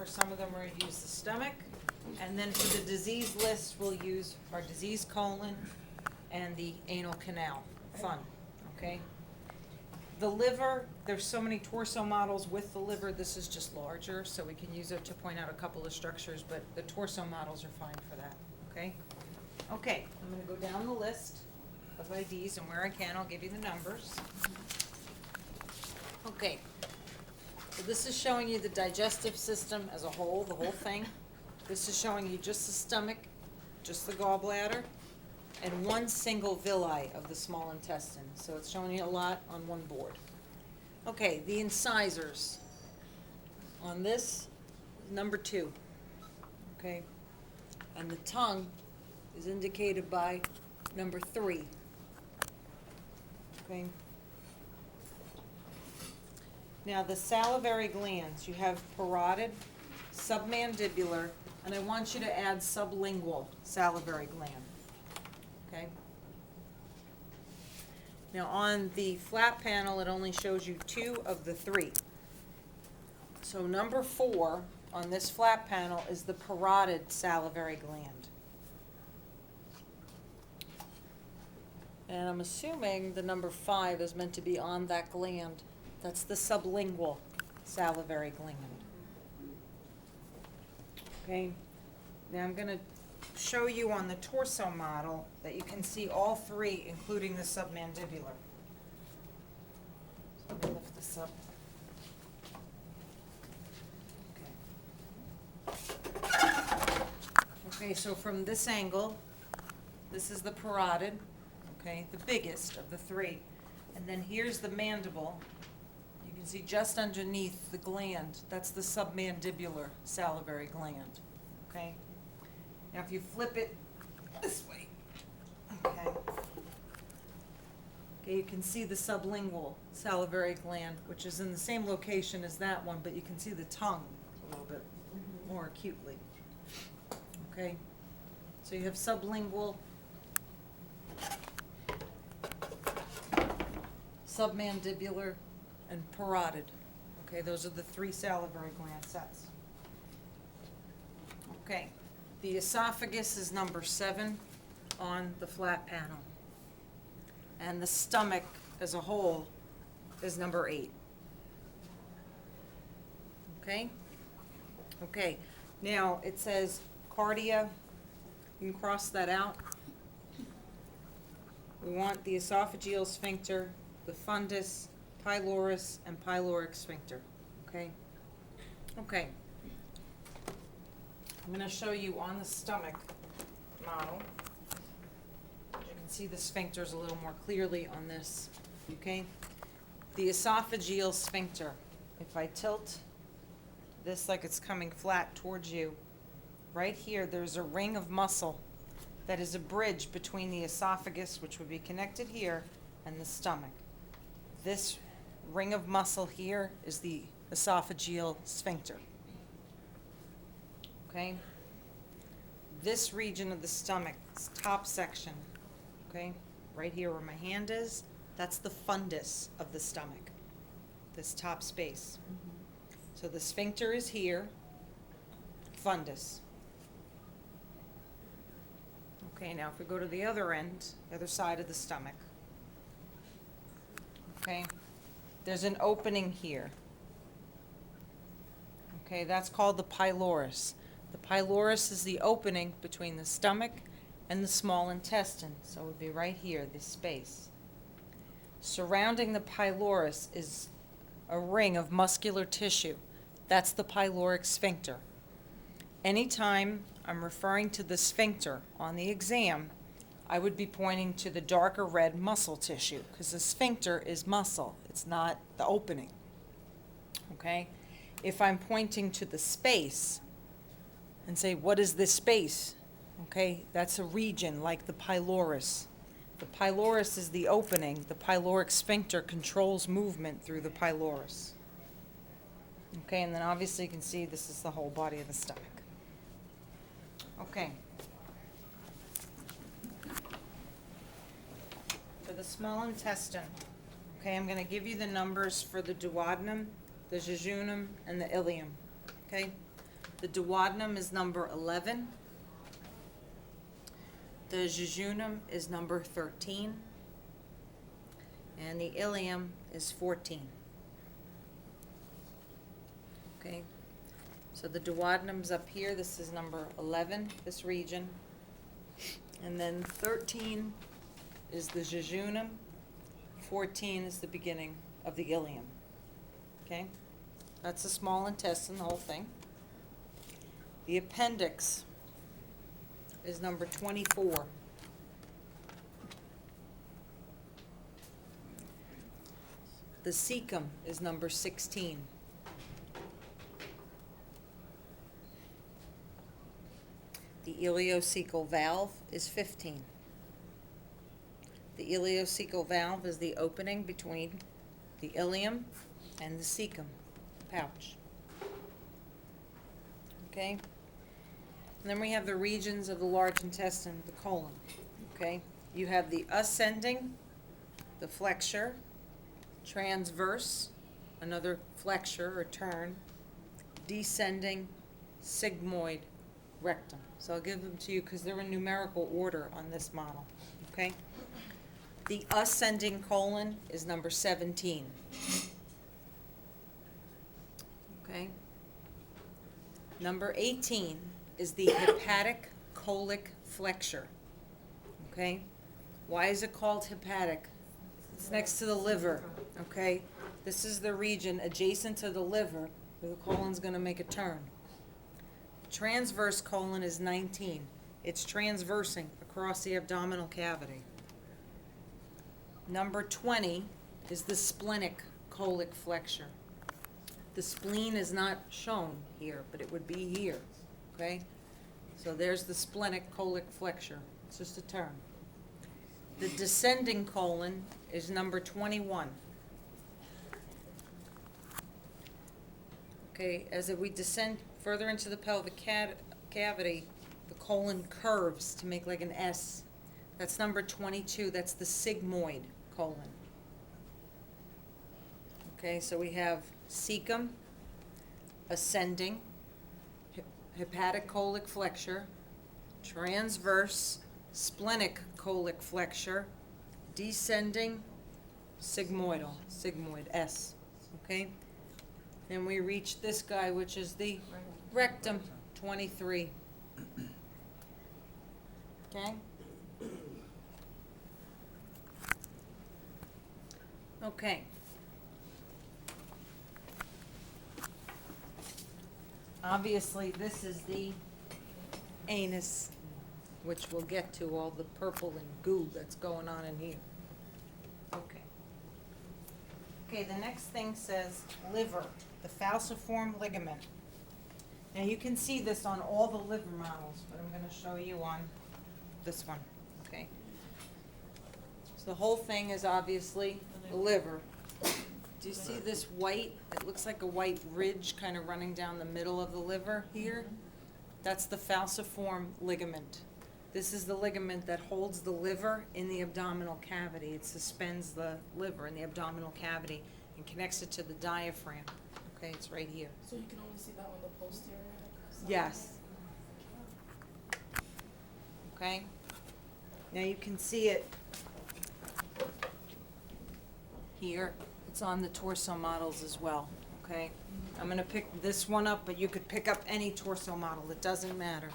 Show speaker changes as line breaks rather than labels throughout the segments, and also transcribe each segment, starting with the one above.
some of them we're gonna use the stomach. And then for the disease list, we'll use our disease colon and the anal canal. Fun, okay? The liver, there's so many torso models with the liver, this is just larger, so we can use it to point out a couple of structures, but the torso models are fine for that, okay? Okay, I'm gonna go down the list of IDs, and where I can, I'll give you the numbers. Okay, so this is showing you the digestive system as a whole, the whole thing. This is showing you just the stomach, just the gallbladder, and one single villi of the small intestine. So it's showing you a lot on one board. Okay, the incisors. On this, number 2. Okay, and the tongue is indicated by number 3. Okay. Now the salivary glands, you have parotid, submandibular, and I want you to add sublingual salivary gland. Okay. Now on the flat panel, it only shows you 2 of the 3. So number 4 on this flat panel is the parotid salivary gland. And I'm assuming the number 5 is meant to be on that gland. That's the sublingual salivary gland. Okay. Now I'm going to show you on the torso model that you can see all 3, including the submandibular. So let me lift this up. Okay. Okay, so from this angle, this is the parotid, okay, the biggest of the 3. And then here's the mandible. You can see just underneath the gland, that's the submandibular salivary gland, okay? Now if you flip it this way, okay, you can see the sublingual salivary gland, which is in the same location as that one, but you can see the tongue a little bit more acutely, okay? So you have sublingual, submandibular, and parotid. Okay, those are the 3 salivary gland sets. Okay. The esophagus is number 7 on the flat panel. And the stomach as a whole is number 8. Okay? Okay. Now it says cardia. You can cross that out. We want the esophageal sphincter, the fundus, pylorus, and pyloric sphincter. Okay? Okay. I'm going to show you on the stomach model. You can see the sphincters a little more clearly on this, okay? The esophageal sphincter. If I tilt this like it's coming flat towards you, right here there's a ring of muscle that is a bridge between the esophagus, which would be connected here, and the stomach. This ring of muscle here is the esophageal sphincter. Okay, this region of the stomach, this top section, okay, right here where my hand is, that's the fundus of the stomach, this top space. So the sphincter is here, fundus. Okay, now if we go to the other end, the other side of the stomach, okay, there's an opening here. Okay, that's called the pylorus. The pylorus is the opening between the stomach and the small intestine. So it would be right here, this space. Surrounding the pylorus is a ring of muscular tissue. That's the pyloric sphincter. Anytime I'm referring to the sphincter on the exam, I would be pointing to the darker red muscle tissue, because the sphincter is muscle. It's not the opening. Okay? If I'm pointing to the space and say, what is this space? Okay, that's a region like the pylorus. The pylorus is the opening. The pyloric sphincter controls movement through the pylorus. Okay, and then obviously you can see this is the whole body of the stomach. Okay. For the small intestine, okay, I'm going to give you the numbers for the duodenum, the jejunum, and the ileum. Okay? The duodenum is number 11. The jejunum is number 13. And the ileum is 14. Okay, so the duodenum's up here. This is number 11, this region. And then 13 is the jejunum. 14 is the beginning of the ileum. Okay, that's the small intestine, the whole thing. The appendix is number 24. The cecum is number 16. The ileocecal valve is 15. The ileocecal valve is the opening between the ileum and the cecum pouch. Okay? And then we have the regions of the large intestine, the colon. Okay? You have the ascending, the flexure, transverse, another flexure or turn, descending, sigmoid, rectum. So I'll give them to you because they're in numerical order on this model. Okay? The ascending colon is number 17. Okay? Number 18 is the hepatic colic flexure. Okay? Why is it called hepatic? It's next to the liver. Okay? This is the region adjacent to the liver where the colon's going to make a turn. Transverse colon is 19. It's transversing across the abdominal cavity. Number 20 is the splenic colic flexure. The spleen is not shown here, but it would be here, okay? So there's the splenic colic flexure. It's just a term. The descending colon is number 21. Okay, as we descend further into the pelvic cavity, the colon curves to make like an S. That's number 22. That's the sigmoid colon. Okay, so we have cecum, ascending, hepatic colic flexure, transverse, splenic colic flexure, descending, sigmoidal, sigmoid, S. Okay? Then we reach this guy, which is the rectum, 23. Okay? Okay. Obviously, this is the anus, which we'll get to, all the purple and goo that's going on in here. Okay. Okay, the next thing says liver, the falciform ligament. Now you can see this on all the liver models, but I'm going to show you on this one. Okay. So the whole thing is obviously the liver. Do you see this white? It looks like a white ridge kind of running down the middle of the liver here. That's the falciform ligament. This is the ligament that holds the liver in the abdominal cavity. It suspends the liver in the abdominal cavity and connects it to the diaphragm. Okay, it's right here.
So you can only see that on the posterior side?
Yes. Okay. Now you can see it here. It's on the torso models as well. Okay. I'm going to pick this one up, but you could pick up any torso model. It doesn't matter.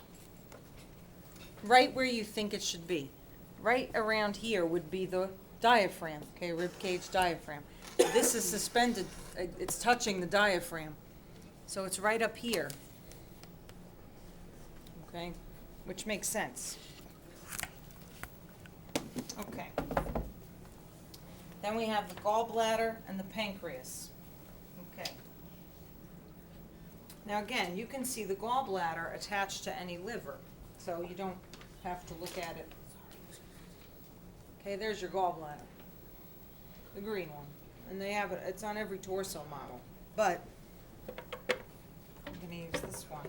Right where you think it should be. Right around here would be the diaphragm, okay, rib cage diaphragm. This is suspended, it's touching the diaphragm. So it's right up here, okay, which makes sense. Okay. Then we have the gallbladder and the pancreas. Okay. Now again, you can see the gallbladder attached to any liver, so you don't have to look at it. Okay, there's your gallbladder, the green one. And they have it, it's on every torso model. But I'm going to use this one.